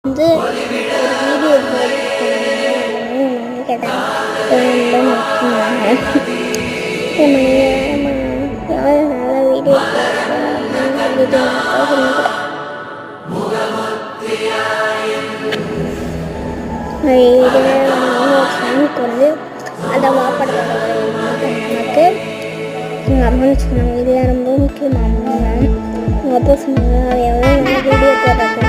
வந்து ஒரு வீடியோ கேட்டாங்க ரொம்ப முக்கியமாக யாரும் நல்லா வீடியோ அப்படின்னு சொல்லிட்டு வந்து அதை வாப்படுறத நமக்கு எங்கள் அம்மா சொன்னாங்க. இதெல்லாம் ரொம்ப முக்கியமாக எங்கள் அப்பா சொன்னாங்க எவ்வளோ வீடியோ போடுறது